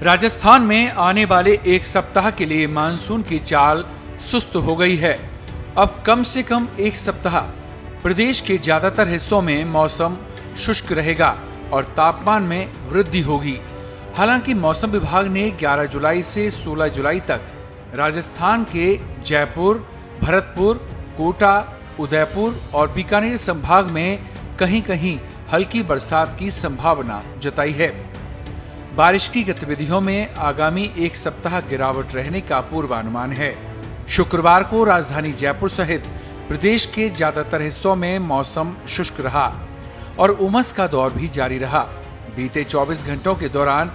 राजस्थान में आने वाले एक सप्ताह के लिए मानसून की चाल सुस्त हो गई है। अब कम से कम एक सप्ताह प्रदेश के ज्यादातर हिस्सों में मौसम शुष्क रहेगा और तापमान में वृद्धि होगी। हालांकि मौसम विभाग ने 11 जुलाई से 16 जुलाई तक राजस्थान के जयपुर, भरतपुर, कोटा, उदयपुर और बीकानेर संभाग में कहीं-कहीं हल्की बरसात की संभावना जताई है। बारिश की गतिविधियों में आगामी एक सप्ताह गिरावट रहने का पूर्वानुमान है। शुक्रवार को राजधानी जयपुर सहित प्रदेश के ज्यादातर हिस्सों में मौसम शुष्क रहा और उमस का दौर भी जारी रहा। बीते 24 घंटों के दौरान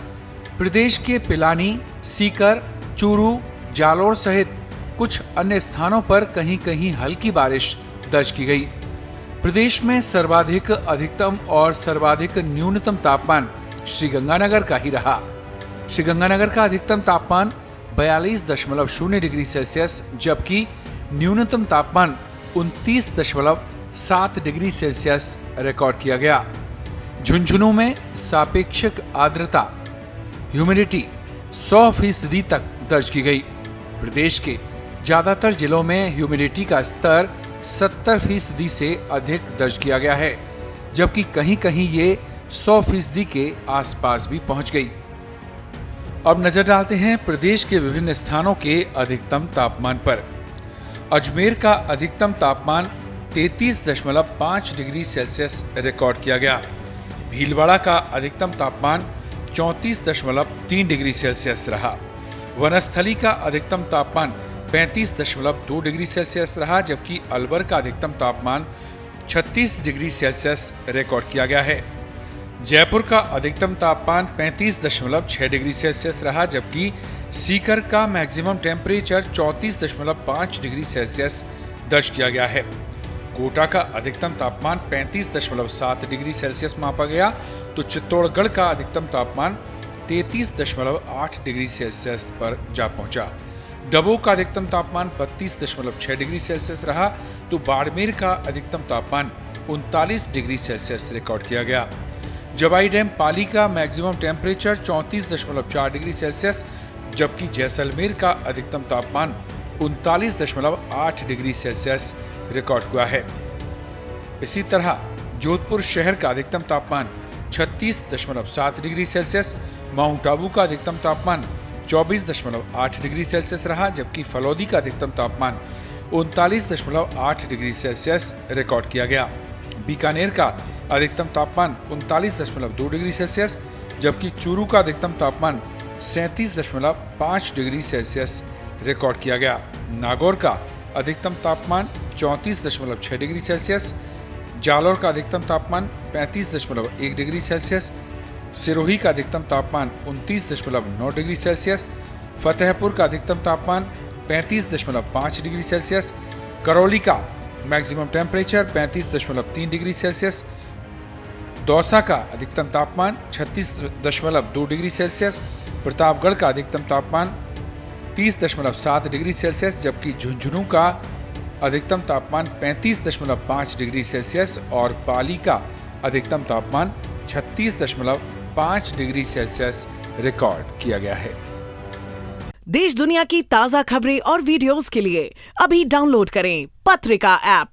प्रदेश के पिलानी, सीकर, चूरू, जालोर सहित कुछ अन्य स्थानों पर कहीं-कहीं हल्की बारिश दर्ज की गई। प्रदेश में सर्वाधिक अधिकतम और सर्वाधिक न्यूनतम तापमान श्रीगंगानगर का ही रहा। श्रीगंगानगर का अधिकतम तापमान 42.0 डिग्री सेल्सियस जबकि न्यूनतम तापमान 29.7 डिग्री सेल्सियस रिकॉर्ड किया गया। झुंझुनू में सापेक्षिक आर्द्रता ह्यूमिडिटी 100% तक दर्ज की गई। प्रदेश के ज्यादातर जिलों में ह्यूमिडिटी का स्तर 70% से अधिक दर्ज किया गया है, जबकि कहीं-कहीं ये 100% के आसपास भी पहुंच गई। अब नजर डालते हैं प्रदेश के विभिन्न स्थानों के अधिकतम तापमान पर। अजमेर का अधिकतम तापमान 33.5 डिग्री सेल्सियस रिकॉर्ड किया गया। भीलवाड़ा का अधिकतम तापमान 34.3 डिग्री सेल्सियस रहा। वनस्थली का अधिकतम तापमान 35.2 डिग्री सेल्सियस रहा, जबकि अलवर का अधिकतम तापमान 36 डिग्री सेल्सियस रिकॉर्ड किया गया है। जयपुर का अधिकतम तापमान 35.6 डिग्री सेल्सियस रहा, जबकि सीकर का मैक्सिमम टेम्परेचर 34.5 डिग्री सेल्सियस दर्ज किया गया है। कोटा का अधिकतम तापमान 35.7 डिग्री सेल्सियस मापा गया, तो चित्तौड़गढ़ का अधिकतम तापमान 33.8 डिग्री सेल्सियस पर जा पहुंचा। डबो का अधिकतम तापमान 32.6 डिग्री सेल्सियस रहा, तो बाड़मेर का अधिकतम तापमान 39 डिग्री सेल्सियस रिकॉर्ड किया गया। जवाई डैम पाली का मैक्सिमम टेम्परेचर 34.4 डिग्री सेल्सियस जबकि जैसलमेर का अधिकतम तापमान 39.8 डिग्री सेल्सियस रिकॉर्ड हुआ है। इसी तरह जोधपुर शहर का अधिकतम तापमान 36.7 डिग्री सेल्सियस, माउंट आबू का अधिकतम तापमान 24.8 डिग्री सेल्सियस रहा, जबकि फलौदी का अधिकतम तापमान 39.8 डिग्री सेल्सियस रिकॉर्ड किया गया। बीकानेर का अधिकतम तापमान 39.2 डिग्री सेल्सियस जबकि चूरू का अधिकतम तापमान 37.5 डिग्री सेल्सियस रिकॉर्ड किया गया। नागौर का अधिकतम तापमान 34.6 डिग्री सेल्सियस, जालोर का अधिकतम तापमान 35.1 डिग्री सेल्सियस, सिरोही का अधिकतम तापमान 29.9 डिग्री सेल्सियस, फतेहपुर का अधिकतम तापमान 35.5 डिग्री सेल्सियस, करौली का maximum temperature 35.3 degree Celsius, Dausa का अधिकतम तापमान 36.2 डिग्री सेल्सियस, प्रतापगढ़ का अधिकतम तापमान 30.7 डिग्री सेल्सियस जबकि झुंझुनू का अधिकतम तापमान 35.5 डिग्री सेल्सियस और पाली का अधिकतम तापमान 36.5 डिग्री सेल्सियस रिकॉर्ड किया गया है। देश दुनिया की ताजा खबरें और वीडियोस के लिए अभी डाउनलोड करें पत्रिका ऐप।